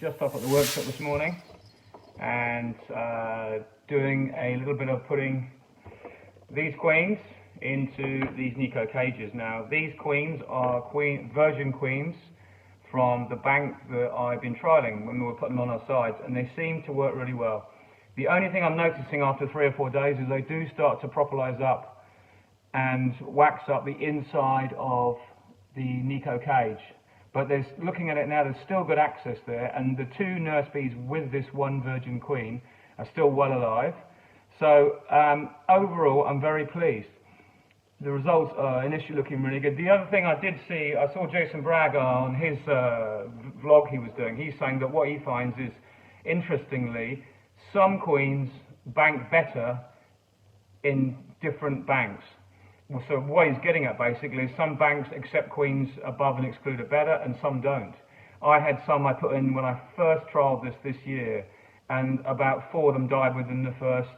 just off at the workshop this morning and doing a little bit of putting these queens into these Nico cages. Now these queens are virgin queens from the bank that I've been trialling when we were putting them on our sides, and they seem to work really well. The only thing I'm noticing after 3 or 4 days is they do start to propolis up and wax up the inside of the Nico cage. But looking at it now, there's still good access there, and the 2 nurse bees with this 1 virgin queen are still well alive. So overall, I'm very pleased. The results are initially looking really good. The other thing I did see, I saw Jason Bragg on his vlog he was doing. He's saying that what he finds is, interestingly, some queens bank better in different banks. So what he's getting at basically is some banks accept queens above and exclude it better, and some don't. I had some I put in when I first trialled this year, and about 4 of them died within the first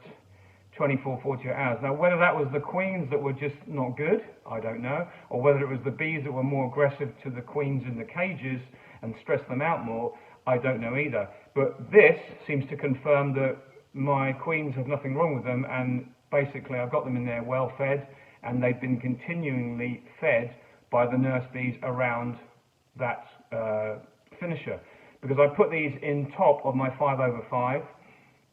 24, 48 hours. Now whether that was the queens that were just not good, I don't know, or whether it was the bees that were more aggressive to the queens in the cages and stressed them out more, I don't know either. But this seems to confirm that my queens have nothing wrong with them, and basically I've got them in there well fed, and they've been continually fed by the nurse bees around that finisher. Because I put these in top of my 5/5,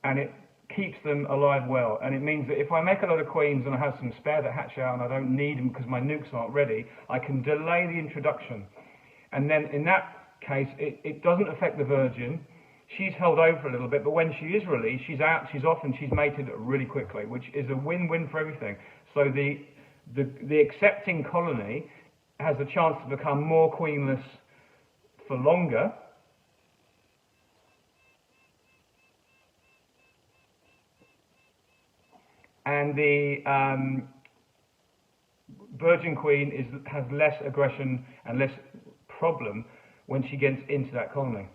and it keeps them alive well. And it means that if I make a lot of queens and I have some spare that hatch out and I don't need them because my nukes aren't ready, I can delay the introduction. And then in that case, it doesn't affect the virgin. She's held over a little bit, but when she is released, she's out, she's off, and she's mated really quickly, which is a win-win for everything. So the accepting colony has a chance to become more queenless for longer, and the virgin queen has less aggression and less problem when she gets into that colony.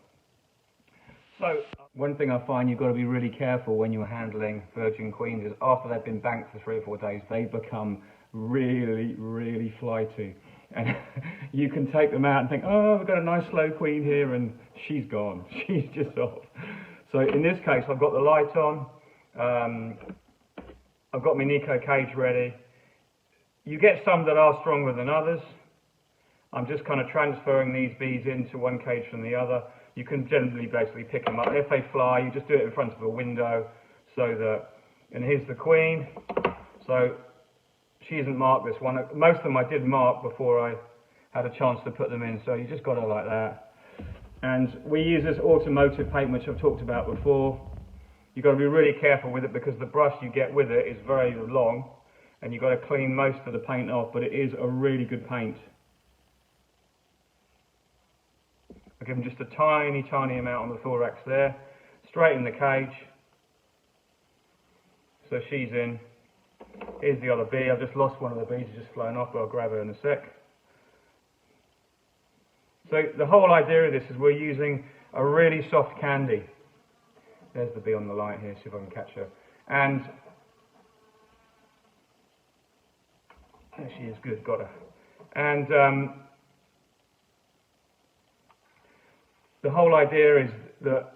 So one thing I find you've got to be really careful when you're handling virgin queens is after they've been banked for 3 or 4 days, they become really, really flighty. And you can take them out and think, oh, we've got a nice slow queen here, and she's gone. She's just off. So in this case, I've got the light on. I've got my Nico cage ready. You get some that are stronger than others. I'm just kind of transferring these bees into one cage from the other. You can generally basically pick them up. If they fly, you just do it in front of a window so that, and here's the queen. So she isn't marked, this one. Most of them I did mark before I had a chance to put them in, so you just got it like that. And we use this automotive paint, which I've talked about before. You've got to be really careful with it because the brush you get with it is very long, and you've got to clean most of the paint off, but it is a really good paint. I give them just a tiny, tiny amount on the thorax there, straight in the cage. So she's in. Here's the other bee. I've just lost one of the bees, it's just flown off, but I'll grab her in a sec. So the whole idea of this is we're using a really soft candy. There's the bee on the light here, see if I can catch her. And there she is, good, got her. And the whole idea is that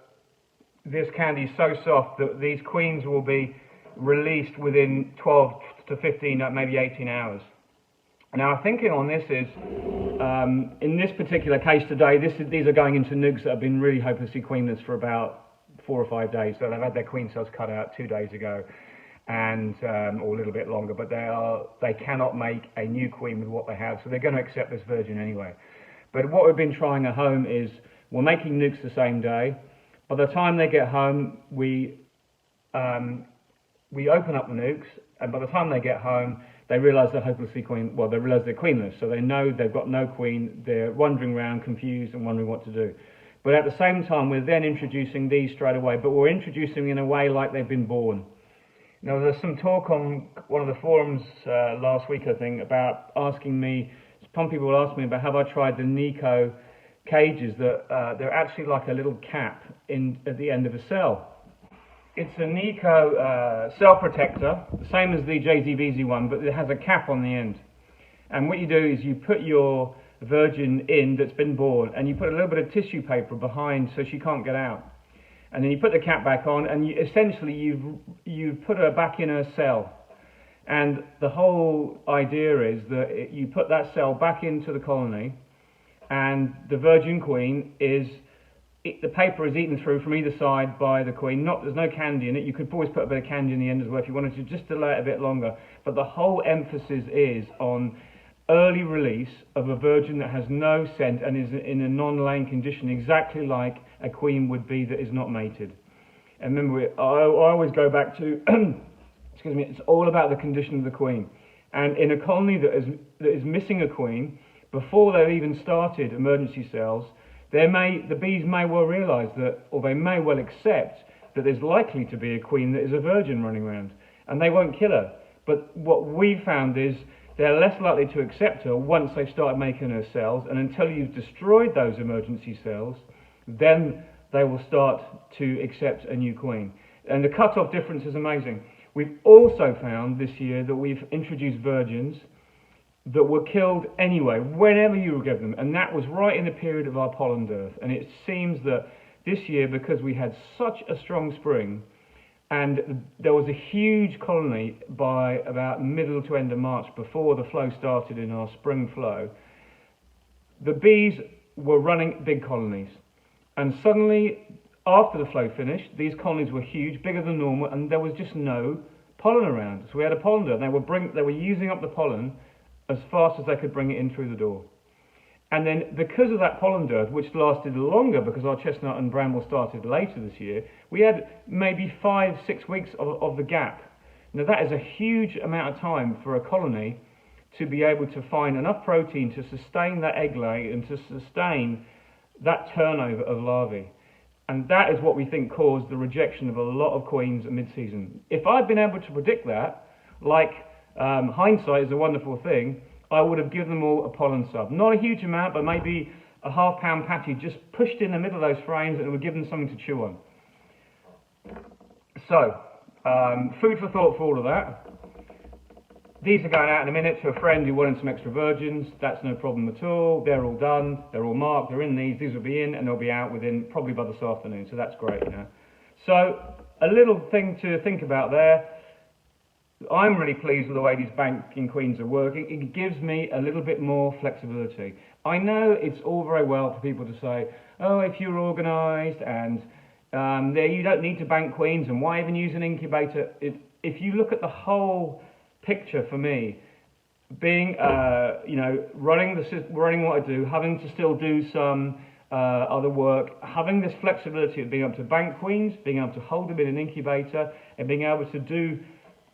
this candy is so soft that these queens will be released within 12 to 15, maybe 18 hours. Now, our thinking on this is, in this particular case today, these are going into nukes that have been really hopelessly queenless for about 4 or 5 days. So they've had their queen cells cut out 2 days ago, and or a little bit longer. But they cannot make a new queen with what they have, so they're going to accept this virgin anyway. But what we've been trying at home is we're making nukes the same day. By the time they get home, we open up the nukes, and by the time they get home, they realise they're hopelessly they realise they're queenless, so they know they've got no queen, they're wandering around confused and wondering what to do. But at the same time, we're then introducing these straight away, but we're introducing them in a way like they've been born. Now, there's some talk on one of the forums last week, I think, about asking me, some people asked me about have I tried the Nico cages that they're actually like a little cap at the end of a cell. It's a Nico cell protector, the same as the JZBZ one, but it has a cap on the end. And what you do is you put your virgin in that's been born, and you put a little bit of tissue paper behind so she can't get out. And then you put the cap back on, and essentially you've put her back in her cell. And the whole idea is that you put that cell back into the colony, and the virgin queen the paper is eaten through from either side by the queen. There's no candy in it. You could always put a bit of candy in the end as well if you wanted to, just delay it a bit longer. But the whole emphasis is on early release of a virgin that has no scent and is in a non-laying condition, exactly like a queen would be that is not mated. And remember, I always go back to, excuse me, it's all about the condition of the queen. And in a colony that is missing a queen, before they've even started emergency cells, the bees may well realise that, or they may well accept that there's likely to be a queen that is a virgin running around, and they won't kill her. But what we found is they're less likely to accept her once they've started making her cells, and until you've destroyed those emergency cells, then they will start to accept a new queen. And the cut-off difference is amazing. We've also found this year that we've introduced virgins that were killed anyway, whenever you give them, and that was right in the period of our pollen dearth. And it seems that this year, because we had such a strong spring, and there was a huge colony by about middle to end of March before the flow started in our spring flow, the bees were running big colonies. And suddenly, after the flow finished, these colonies were huge, bigger than normal, and there was just no pollen around. So we had a pollen dearth. They were using up the pollen as fast as they could bring it in through the door. And then because of that pollen dearth, which lasted longer because our chestnut and bramble started later this year, we had maybe 5-6 weeks of the gap. Now that is a huge amount of time for a colony to be able to find enough protein to sustain that egg lay and to sustain that turnover of larvae. And that is what we think caused the rejection of a lot of queens mid-season. If I'd been able to predict that, like hindsight is a wonderful thing, I would have given them all a pollen sub. Not a huge amount, but maybe a half-pound patty just pushed in the middle of those frames, and it would give them something to chew on. So, food for thought for all of that. These are going out in a minute to a friend who wanted some extra virgins. That's no problem at all. They're all done. They're all marked. They're in these. These will be in, and they'll be out within probably by this afternoon. So that's great, you know. So a little thing to think about there. I'm really pleased with the way these banking queens are working. It gives me a little bit more flexibility. I know it's all very well for people to say, oh, if you're organised and you don't need to bank queens, and why even use an incubator? If you look at the whole picture for me, being, running what I do, having to still do some other work, having this flexibility of being able to bank queens, being able to hold them in an incubator, and being able to do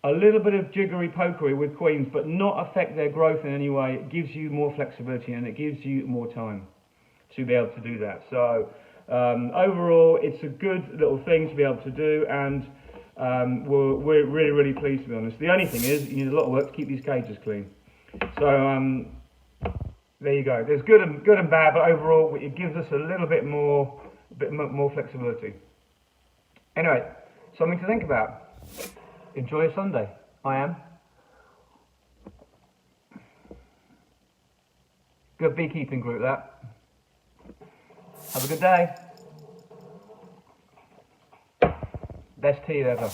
a little bit of jiggery-pokery with queens, but not affect their growth in any way. It gives you more flexibility and it gives you more time to be able to do that. So overall, it's a good little thing to be able to do, and we're really, really pleased, to be honest. The only thing is, you need a lot of work to keep these cages clean. So there you go. There's good and bad, but overall, it gives us a little bit more flexibility. Anyway, something to think about. Enjoy your Sunday. I am. Good beekeeping group, that. Have a good day. Best tea ever.